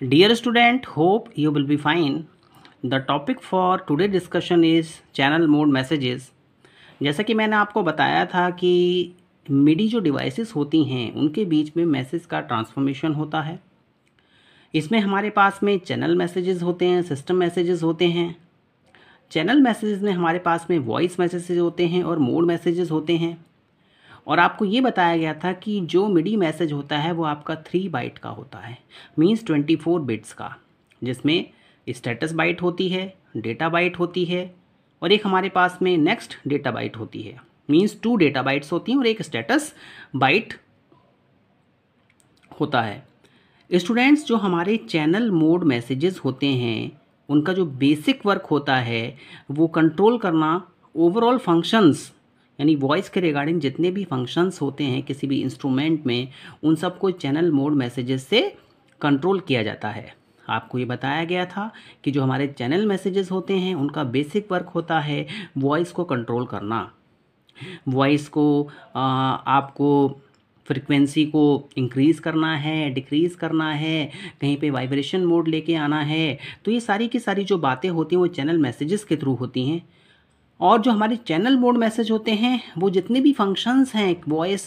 Dear student, hope you will be fine. The topic for today discussion is channel mode messages. जैसा कि मैंने आपको बताया था कि मिडी जो डिवाइसेस होती हैं उनके बीच में मैसेज का ट्रांसफॉर्मेशन होता है। इसमें हमारे पास में चैनल मैसेजेस होते हैं, सिस्टम मैसेजेस होते हैं। चैनल मैसेजेस में हमारे पास में वॉइस मैसेजेस होते हैं और मोड मैसेजेस होते हैं। और आपको ये बताया गया था कि जो मिडी मैसेज होता है वो आपका 3 बाइट का होता है, मींस 24 बिट्स का, जिसमें स्टेटस बाइट होती है, डेटा बाइट होती है और एक हमारे पास में नेक्स्ट डेटा बाइट होती है। मींस 2 डेटा बाइट्स होती हैं और एक स्टेटस बाइट होता है। स्टूडेंट्स, जो हमारे चैनल मोड मैसेजेस होते हैं उनका जो बेसिक वर्क होता है वो कंट्रोल करना ओवरऑल फंक्शंस, यानी वॉइस के रिगार्डिंग जितने भी फंक्शंस होते हैं किसी भी इंस्ट्रूमेंट में, उन सबको चैनल मोड मैसेजेस से कंट्रोल किया जाता है। आपको ये बताया गया था कि जो हमारे चैनल मैसेजेस होते हैं उनका बेसिक वर्क होता है वॉइस को कंट्रोल करना। वॉइस को आपको फ्रिक्वेंसी को इंक्रीज़ करना है, डिक्रीज़ करना है, कहीं पे वाइब्रेशन मोड लेके आना है। तो ये सारी की सारी जो बातें होती हैं वो चैनल मैसेजेस के थ्रू होती हैं। और जो हमारे चैनल मोड मैसेज होते हैं वो जितने भी फंक्शंस हैं वॉइस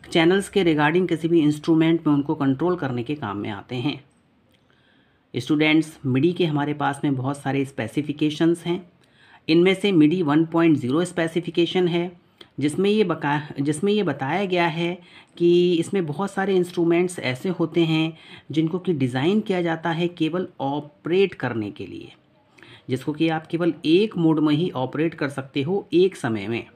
चैनल्स के रिगार्डिंग किसी भी इंस्ट्रूमेंट में उनको कंट्रोल करने के काम में आते हैं। स्टूडेंट्स, मिडी के हमारे पास में बहुत सारे स्पेसिफिकेशंस हैं। इनमें से मिडी 1.0 स्पेसिफिकेशन है जिसमें ये बताया गया है कि इसमें बहुत सारे इंस्ट्रूमेंट्स ऐसे होते हैं जिनको कि डिज़ाइन किया जाता है केवल ऑपरेट करने के लिए, जिसको कि आप केवल एक मोड में ही ऑपरेट कर सकते हो एक समय में।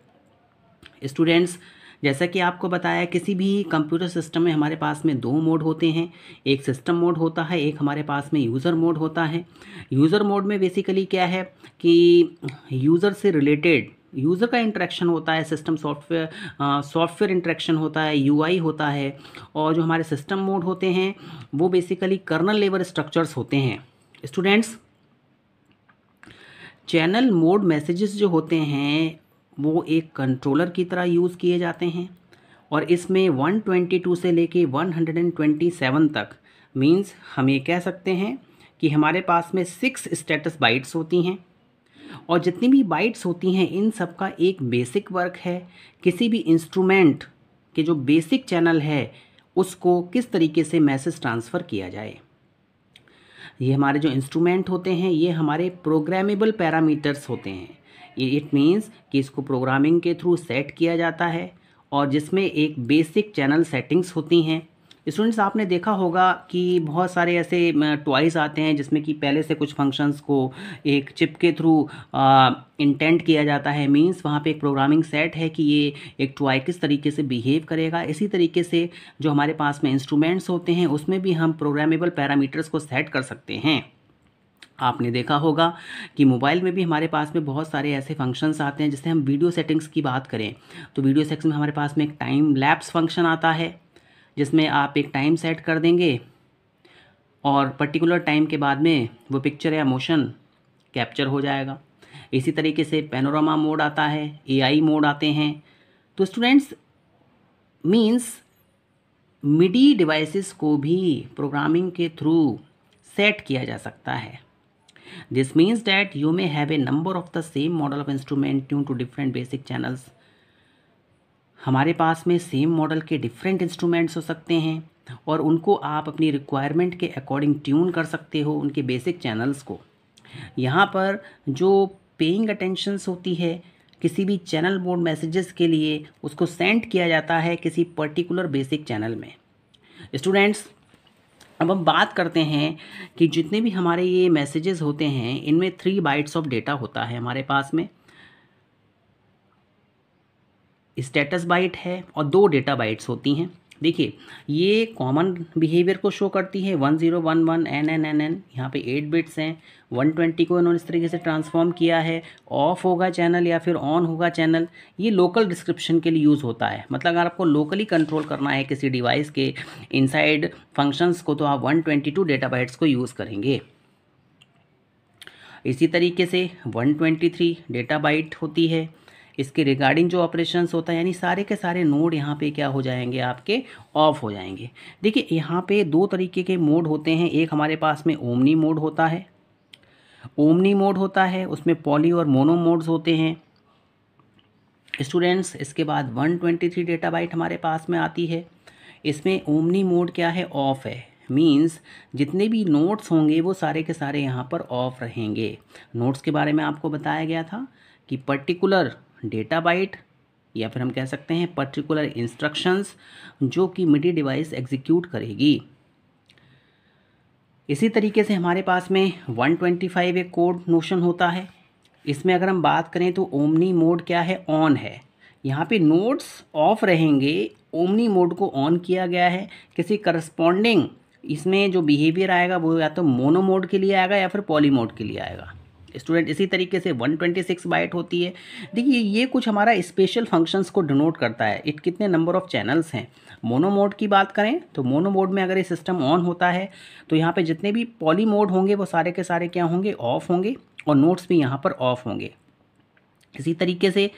स्टूडेंट्स, जैसा कि आपको बताया, किसी भी कंप्यूटर सिस्टम में हमारे पास में 2 मोड होते हैं। एक सिस्टम मोड होता है, एक हमारे पास में यूज़र मोड होता है। यूज़र मोड में बेसिकली क्या है कि यूज़र से रिलेटेड यूज़र का इंटरेक्शन होता है, सिस्टम सॉफ्टवेयर इंटरेक्शन होता है, यूआई होता है। और जो हमारे सिस्टम मोड होते हैं वो बेसिकली कर्नल लेवल स्ट्रक्चर्स होते हैं। स्टूडेंट्स, चैनल मोड मैसेजेस जो होते हैं वो एक कंट्रोलर की तरह यूज़ किए जाते हैं और इसमें 122 से लेके 127 तक, मींस हम ये कह सकते हैं कि हमारे पास में 6 स्टेटस बाइट्स होती हैं। और जितनी भी बाइट्स होती हैं इन सब का एक बेसिक वर्क है किसी भी इंस्ट्रूमेंट के जो बेसिक चैनल है उसको किस तरीके से मैसेज ट्रांसफ़र किया जाए। ये हमारे जो इंस्ट्रूमेंट होते हैं ये हमारे प्रोग्रामेबल पैरामीटर्स होते हैं। ये इट मीन्स कि इसको प्रोग्रामिंग के थ्रू सेट किया जाता है और जिसमें एक बेसिक चैनल सेटिंग्स होती हैं। स्टूडेंट्स, आपने देखा होगा कि बहुत सारे ऐसे टॉयज़ आते हैं जिसमें कि पहले से कुछ फंक्शंस को एक चिप के थ्रू इंटेंट किया जाता है। मींस वहाँ पे एक प्रोग्रामिंग सेट है कि ये एक टॉय किस तरीके से बिहेव करेगा। इसी तरीके से जो हमारे पास में इंस्ट्रूमेंट्स होते हैं उसमें भी हम प्रोग्रामेबल पैरामीटर्स को सेट कर सकते हैं। आपने देखा होगा कि मोबाइल में भी हमारे पास में बहुत सारे ऐसे फंक्शंस आते हैं। जैसे हम वीडियो सेटिंग्स की बात करें तो वीडियो सेटिंग्स में हमारे पास में एक टाइम लैप्स फंक्शन आता है जिसमें आप एक टाइम सेट कर देंगे और पर्टिकुलर टाइम के बाद में वो पिक्चर या मोशन कैप्चर हो जाएगा। इसी तरीके से पैनोरामा मोड आता है, एआई मोड आते हैं। तो स्टूडेंट्स, मींस मिडी डिवाइसेस को भी प्रोग्रामिंग के थ्रू सेट किया जा सकता है। This means that you may have a number of the same model of instrument tuned to different basic channels. हमारे पास में सेम मॉडल के डिफरेंट इंस्ट्रूमेंट्स हो सकते हैं और उनको आप अपनी रिक्वायरमेंट के अकॉर्डिंग ट्यून कर सकते हो उनके बेसिक चैनल्स को। यहाँ पर जो पेइंग अटेंशंस होती है किसी भी चैनल मोड मैसेजेस के लिए उसको सेंड किया जाता है किसी पर्टिकुलर बेसिक चैनल में। स्टूडेंट्स, अब हम बात करते हैं कि जितने भी हमारे ये मैसेजेस होते हैं इनमें 3 बाइट्स ऑफ डेटा होता है हमारे पास में। स्टेटस बाइट है और 2 डेटा बाइट्स होती हैं। देखिए, ये कॉमन बिहेवियर को शो करती है 1011 NNNN। यहाँ पे 8 बिट्स हैं। 120 को इन्होंने इस तरीके से ट्रांसफॉर्म किया है। ऑफ होगा चैनल या फिर ऑन होगा चैनल, ये लोकल डिस्क्रिप्शन के लिए यूज़ होता है। मतलब अगर आपको लोकली कंट्रोल करना है किसी डिवाइस के इनसाइड फंक्शंस को तो आप 122 डेटा बाइट्स को यूज़ करेंगे। इसी तरीके से 123 डेटा बाइट होती है। इसके रिगार्डिंग जो ऑपरेशंस होता है, यानी सारे के सारे नोड यहाँ पे क्या हो जाएंगे, आपके ऑफ हो जाएंगे। देखिए यहाँ पे दो तरीके के मोड होते हैं। एक हमारे पास में ओमनी मोड होता है, उसमें पॉली और मोनो मोड्स होते हैं स्टूडेंट्स। इसके बाद 123 डेटा बाइट हमारे पास में आती है। इसमें ओमनी मोड क्या है, ऑफ है। मींस जितने भी नोट्स होंगे वो सारे के सारे यहाँ पर ऑफ रहेंगे। नोट्स के बारे में आपको बताया गया था कि पर्टिकुलर डेटा बाइट या फिर हम कह सकते हैं पर्टिकुलर इंस्ट्रक्शंस जो कि मिडी डिवाइस एग्जीक्यूट करेगी। इसी तरीके से हमारे पास में 125 एक कोड नोशन होता है। इसमें अगर हम बात करें तो ओमनी मोड क्या है, ऑन है। यहाँ पे नोड्स ऑफ रहेंगे, ओमनी मोड को ऑन किया गया है। किसी करस्पॉन्डिंग इसमें जो बिहेवियर आएगा वो या तो मोनो मोड के लिए आएगा या फिर पॉली मोड के लिए आएगा स्टूडेंट। इसी तरीके से 126 बाइट होती है। देखिए ये कुछ हमारा स्पेशल फंक्शंस को डिनोट करता है। इट कितने नंबर ऑफ चैनल्स हैं। मोनो मोड की बात करें तो मोनो मोड में अगर ये सिस्टम ऑन होता है तो यहाँ पे जितने भी पॉली मोड होंगे वो सारे के सारे क्या होंगे, ऑफ होंगे, और नोट्स भी यहाँ पर ऑफ होंगे। इसी तरीके से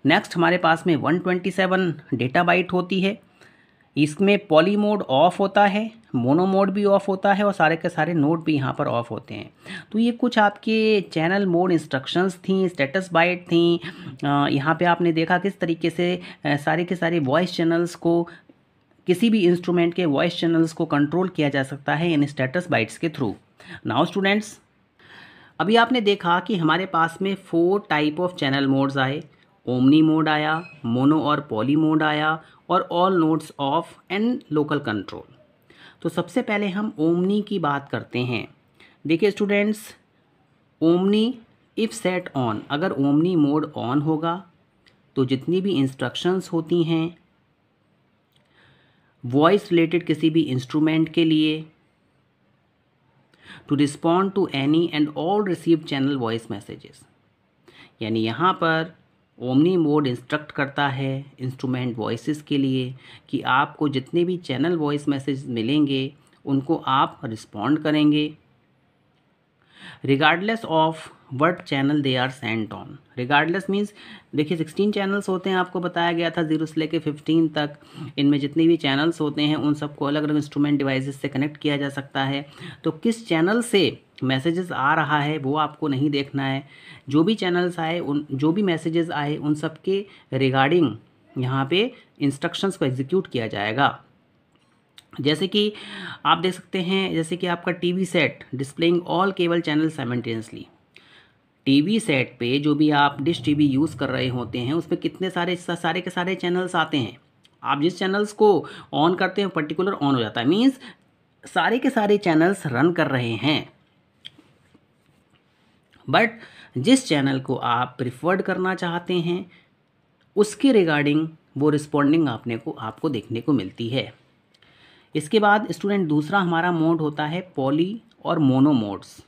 नेक्स्ट हमारे पास में 127 डेटा बाइट होती है। इसमें पॉली मोड ऑफ होता है, मोनो मोड भी ऑफ होता है और सारे के सारे नोड भी यहाँ पर ऑफ होते हैं। तो ये कुछ आपके चैनल मोड इंस्ट्रक्शंस थी, स्टेटस बाइट थी। यहाँ पे आपने देखा किस तरीके से सारे के सारे वॉइस चैनल्स को, किसी भी इंस्ट्रूमेंट के वॉइस चैनल्स को कंट्रोल किया जा सकता है इन स्टेटस बाइट्स के थ्रू। नाउ स्टूडेंट्स, अभी आपने देखा कि हमारे पास में 4 टाइप ऑफ चैनल मोड्स आए। ओमनी मोड आया, मोनो और पॉली मोड आया, और all nodes of and local control. तो सबसे पहले हम ओमनी की बात करते हैं। देखिए students, omni if set on, अगर ओमनी मोड ऑन होगा तो जितनी भी इंस्ट्रक्शंस होती हैं वॉइस रिलेटेड किसी भी इंस्ट्रूमेंट के लिए, to respond to any and all received channel voice messages, यानी यहाँ पर ओमनी मोड इंस्ट्रक्ट करता है इंस्ट्रूमेंट वॉइसेस के लिए कि आपको जितने भी चैनल वॉइस मैसेज मिलेंगे उनको आप रिस्पॉन्ड करेंगे regardless of what channel they are sent on. Regardless means देखिए 16 चैनल्स होते हैं, आपको बताया गया था 0 से लेकर 15 तक। इनमें जितने भी चैनल्स होते हैं उन सबको अलग अलग इंस्ट्रूमेंट डिवाइसेस से कनेक्ट किया जा सकता है। तो किस चैनल से मैसेजेस आ रहा है वो आपको नहीं देखना है। जो भी चैनल्स आए, जो भी मैसेजेस आए उन सब के रिगार्डिंग यहाँ पे इंस्ट्रक्शंस को एग्जीक्यूट किया जाएगा। जैसे कि आप देख सकते हैं, जैसे कि आपका TV set displaying all cable channel simultaneously. TV set पे जो भी आप डिश टीवी यूज़ कर रहे होते हैं उसमें कितने सारे के सारे चैनल्स आते हैं। आप जिस चैनल्स को ऑन करते हैं पर्टिकुलर ऑन हो जाता है, मीन्स सारे के सारे चैनल्स रन कर रहे हैं। बट जिस चैनल को आप प्रिफर्ड करना चाहते हैं उसके रिगार्डिंग वो रिस्पॉन्डिंग आपको देखने को मिलती है। इसके बाद स्टूडेंट दूसरा हमारा मोड होता है पॉली और मोनो मोड्स।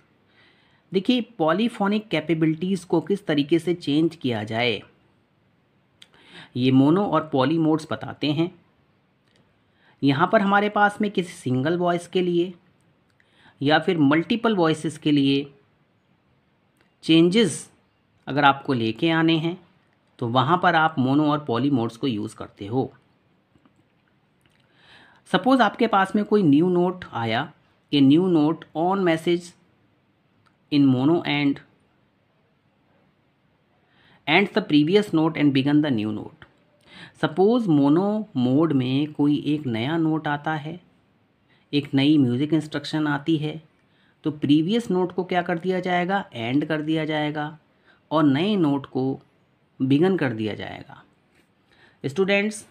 देखिए पॉलीफोनिक कैपेबिलिटीज़ को किस तरीके से चेंज किया जाए ये मोनो और पॉली मोड्स बताते हैं। यहाँ पर हमारे पास में किसी सिंगल वॉइस के लिए या फिर मल्टीपल वॉइसेस के लिए चेंजेस अगर आपको लेके आने हैं तो वहाँ पर आप मोनो और पॉली मोड्स को यूज़ करते हो। सपोज़ आपके पास में कोई न्यू नोट आया, a new note on message in mono and the previous note and begin the new note. Suppose mono mode में कोई एक नया नोट आता है, एक नई म्यूज़िक इंस्ट्रक्शन आती है, तो प्रीवियस नोट को क्या कर दिया जाएगा, एंड कर दिया जाएगा और नए नोट को बिगन कर दिया जाएगा। स्टूडेंट्स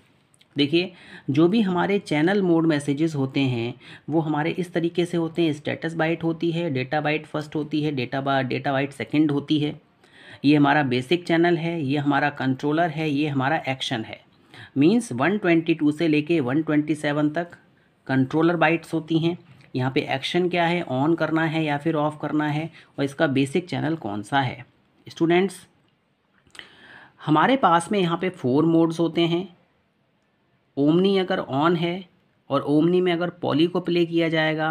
देखिए जो भी हमारे चैनल मोड मैसेजेस होते हैं वो हमारे इस तरीके से होते हैं। स्टेटस बाइट होती है, डेटा बाइट फर्स्ट होती है, डेटा बाइट सेकंड होती है। ये हमारा बेसिक चैनल है, ये हमारा कंट्रोलर है, ये हमारा एक्शन है। मींस 122 से लेके 127 तक कंट्रोलर बाइट्स होती हैं। यहाँ पे एक्शन क्या है, ऑन करना है या फिर ऑफ करना है, और इसका बेसिक चैनल कौन सा है। स्टूडेंट्स हमारे पास में यहाँ पे 4 मोड्स होते हैं। ओमनी अगर ऑन है और ओमनी में अगर पॉली को प्ले किया जाएगा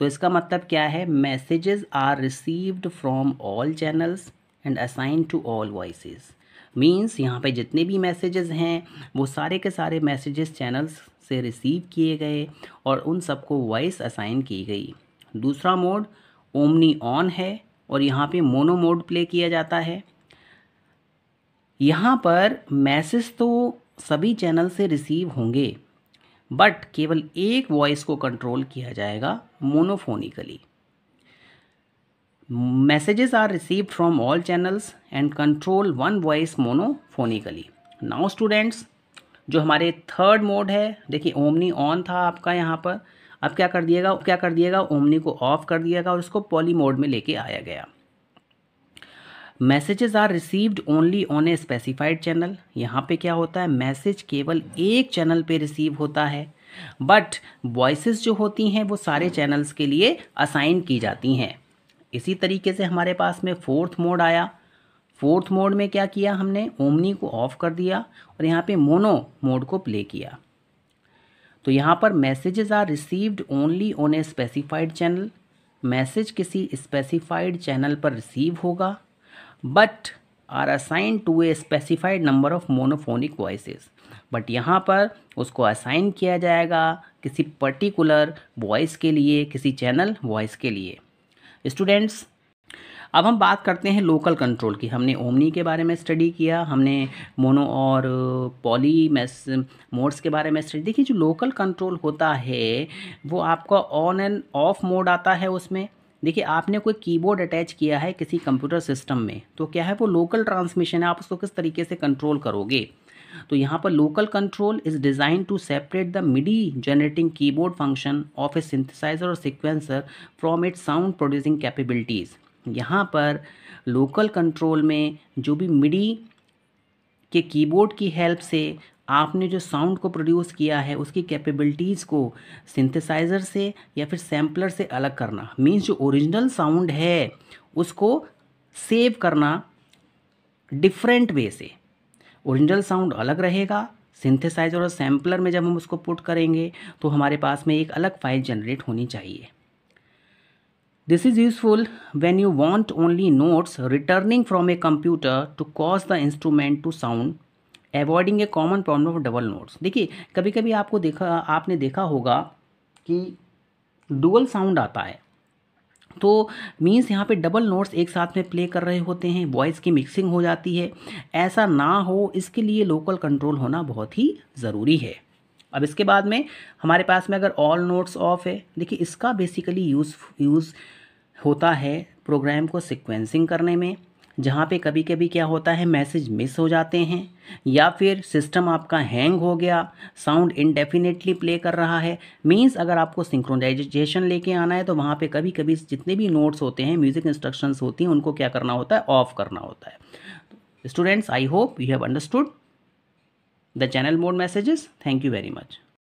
तो इसका मतलब क्या है, messages are received from all channels and assigned to all voices. Means यहाँ पे जितने भी मैसेजेस हैं वो सारे के सारे मैसेजेस चैनल्स से रिसीव किए गए और उन सबको वॉइस असाइन की गई। दूसरा मोड ओमनी ऑन है और यहाँ पे मोनो मोड प्ले किया जाता है। यहाँ पर मैसेज तो सभी चैनल से रिसीव होंगे बट केवल एक वॉइस को कंट्रोल किया जाएगा मोनोफोनिकली। Messages are received from all channels and control one voice monophonically. Now students, जो हमारे थर्ड मोड है, देखिए ओमनी ऑन था आपका यहाँ पर, अब क्या कर दिएगा ओमनी को ऑफ कर दिएगा और उसको पॉली मोड में लेके आया गया। Messages are received only on a specified channel, यहाँ पे क्या होता है मैसेज केवल एक चैनल पे रिसीव होता है बट वॉइसेस जो होती हैं वो सारे चैनल्स के लिए असाइन की जाती हैं। इसी तरीके से हमारे पास में फोर्थ मोड आया। फोर्थ मोड में क्या किया हमने, ओमनी को ऑफ कर दिया और यहाँ पे मोनो मोड को प्ले किया। तो यहाँ पर messages are received only on a specified channel, message किसी स्पेसिफाइड चैनल पर रिसीव होगा but are assign to a specified number of monophonic voices, but यहाँ पर उसको असाइन किया जाएगा किसी पर्टिकुलर वॉइस के लिए, किसी चैनल वॉइस के लिए। स्टूडेंट्स, अब हम बात करते हैं लोकल कंट्रोल की। हमने ओमनी के बारे में स्टडी किया, हमने मोनो और पॉली मोड्स के बारे में स्टडी। देखिए जो लोकल कंट्रोल होता है वो आपका ऑन एंड ऑफ मोड आता है उसमें। देखिए आपने कोई कीबोर्ड अटैच किया है किसी कंप्यूटर सिस्टम में तो क्या है वो लोकल ट्रांसमिशन है, आप उसको किस तरीके से कंट्रोल करोगे। तो यहाँ पर local control is design to separate the MIDI generating keyboard function of a synthesiser और sequencer from its sound producing capabilities. यहाँ पर लोकल कंट्रोल में जो भी मिडी के कीबोर्ड की हेल्प से आपने जो साउंड को प्रोड्यूस किया है उसकी कैपेबिलिटीज़ को सिंथेसाइजर से या फिर सैम्पलर से अलग करना, मीन्स जो ओरिजिनल साउंड है उसको सेव करना डिफरेंट वे से। ओरिजिनल साउंड अलग रहेगा, सिंथेसाइजर और सैम्पलर में जब हम उसको पुट करेंगे तो हमारे पास में एक अलग फाइल जनरेट होनी चाहिए। This is useful when you want only notes returning from a computer to cause the instrument to sound avoiding a common problem of double notes. देखिए कभी कभी आपने देखा होगा कि डुअल साउंड आता है तो मीन्स यहाँ पे डबल नोट्स एक साथ में प्ले कर रहे होते हैं, वॉइस की मिक्सिंग हो जाती है। ऐसा ना हो इसके लिए लोकल कंट्रोल होना बहुत ही ज़रूरी है। अब इसके बाद में हमारे पास में अगर ऑल नोट्स ऑफ है, देखिए इसका बेसिकली यूज़ होता है प्रोग्राम को सिक्वेंसिंग करने में, जहाँ पे कभी कभी क्या होता है मैसेज मिस हो जाते हैं या फिर सिस्टम आपका हैंग हो गया, साउंड इनडेफिनेटली प्ले कर रहा है। मींस अगर आपको सिंक्रोनाइजेशन लेके आना है तो वहाँ पे कभी कभी जितने भी नोट्स होते हैं, म्यूजिक इंस्ट्रक्शंस होती हैं, उनको क्या करना होता है, ऑफ करना होता है। Students, I hope you have understood the channel mode messages. Thank you very much.